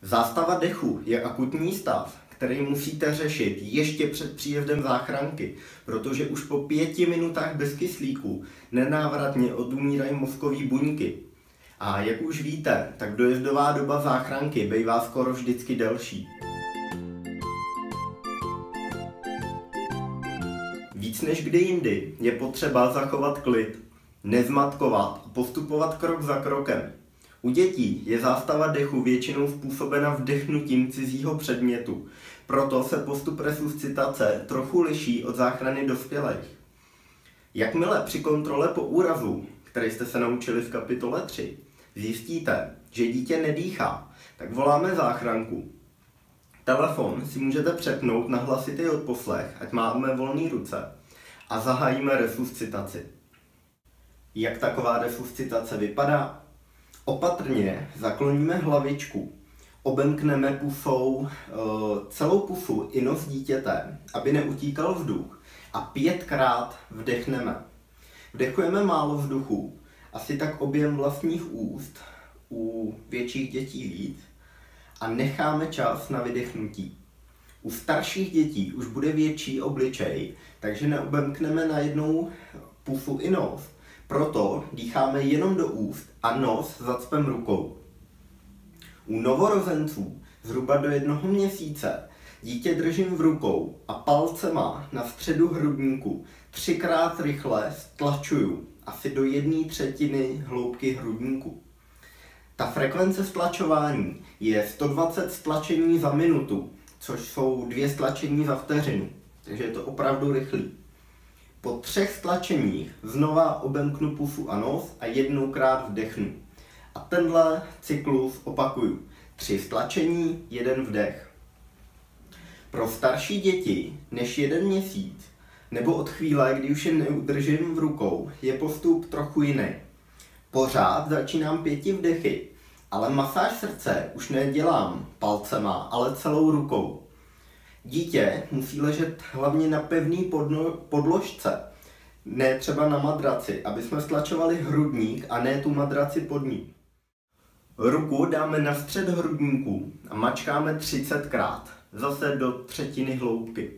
Zástava dechu je akutní stav, který musíte řešit ještě před příjezdem záchranky, protože už po 5 minutách bez kyslíku nenávratně odumírají mozkové buňky. A jak už víte, tak dojezdová doba záchranky bývá skoro vždycky delší. Víc než kdy jindy je potřeba zachovat klid, nezmatkovat a postupovat krok za krokem. U dětí je zástava dechu většinou způsobena vdechnutím cizího předmětu, proto se postup resuscitace trochu liší od záchrany dospělých. Jakmile při kontrole po úrazu, který jste se naučili v kapitole 3, zjistíte, že dítě nedýchá, tak voláme záchranku. Telefon si můžete přepnout na hlasitý odposlech, ať máme volné ruce, a zahájíme resuscitaci. Jak taková resuscitace vypadá? Opatrně zakloníme hlavičku, obemkneme pufou celou pusu i nos dítěte, aby neutíkal vzduch, a 5krát vdechneme. Vdechujeme málo vzduchu, asi tak objem vlastních úst, u větších dětí víc, a necháme čas na vydechnutí. U starších dětí už bude větší obličej, takže neobemkneme najednou pusu i nos. Proto dýcháme jenom do úst a nos zacpem rukou. U novorozenců zhruba do 1 měsíce dítě držím v rukou a palcema na středu hrudníku 3krát rychle stlačuju asi do 1/3 hloubky hrudníku. Ta frekvence stlačování je 120 stlačení za minutu, což jsou 2 stlačení za vteřinu, takže je to opravdu rychlý. Po 3 stlačeních znova obemknu pusu a nos a 1krát vdechnu. A tenhle cyklus opakuju. 3 stlačení, 1 vdech. Pro starší děti než 1 měsíc, nebo od chvíle, kdy už je neudržím v rukou, je postup trochu jiný. Pořád začínám 5 vdechy, ale masáž srdce už nedělám palcema, ale celou rukou. Dítě musí ležet hlavně na pevné podložce, ne třeba na madraci, aby jsme stlačovali hrudník a ne tu madraci pod ní. Ruku dáme na střed hrudníku a mačkáme 30krát, zase do 1/3 hloubky.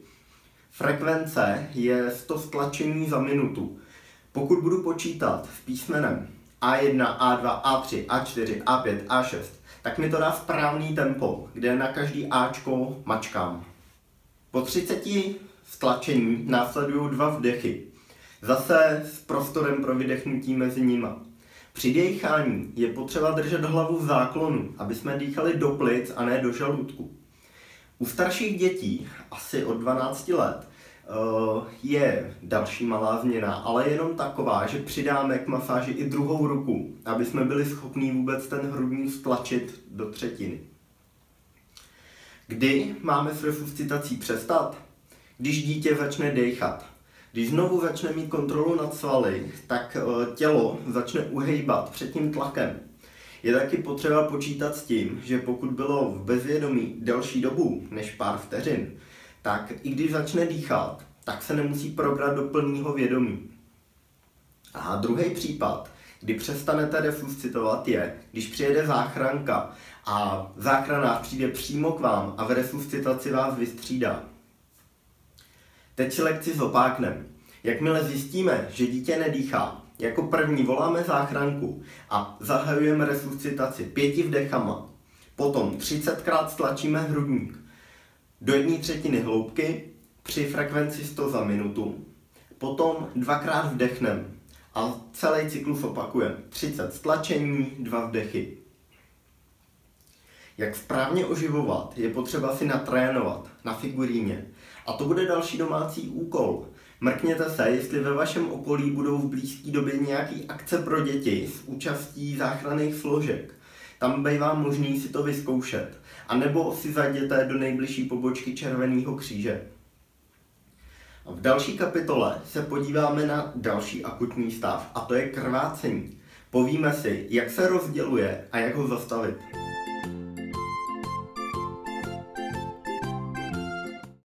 Frekvence je 100 stlačení za minutu. Pokud budu počítat v písmenem A1, A2, A3, A4, A5, A6, tak mi to dá správný tempo, kde na každý Ačko mačkám. Po 30 stlačení následují 2 vdechy, zase s prostorem pro vydechnutí mezi nima. Při dýchání je potřeba držet hlavu v záklonu, aby jsme dýchali do plic a ne do žaludku. U starších dětí, asi od 12 let, je další malá změna, ale jenom taková, že přidáme k masáži i druhou ruku, aby jsme byli schopni vůbec ten hrudník stlačit do 1/3. Kdy máme s resuscitací přestat? Když dítě začne dýchat. Když znovu začne mít kontrolu nad svaly, tak tělo začne uhejbat před tím tlakem. Je taky potřeba počítat s tím, že pokud bylo v bezvědomí delší dobu než pár vteřin, tak i když začne dýchat, tak se nemusí probrat do plného vědomí. A druhý případ, kdy přestanete resuscitovat, je, když přijede záchranka a záchranář přijde přímo k vám a v resuscitaci vás vystřídá. Teď si lekci zopáknem. Jakmile zjistíme, že dítě nedýchá, jako první voláme záchranku a zahajujeme resuscitaci 5 vdechama. Potom 30krát stlačíme hrudník do 1/3 hloubky při frekvenci 100 za minutu. Potom 2krát vdechneme a celý cyklus opakujeme. 30 stlačení, 2 vdechy. Jak správně oživovat, je potřeba si natrénovat na figuríně. A to bude další domácí úkol. Mrkněte se, jestli ve vašem okolí budou v blízké době nějaký akce pro děti s účastí záchranných složek. Tam bývá možný si to vyzkoušet. A nebo si zajděte do nejbližší pobočky Červeného kříže. V další kapitole se podíváme na další akutní stav, a to je krvácení. Povíme si, jak se rozděluje a jak ho zastavit.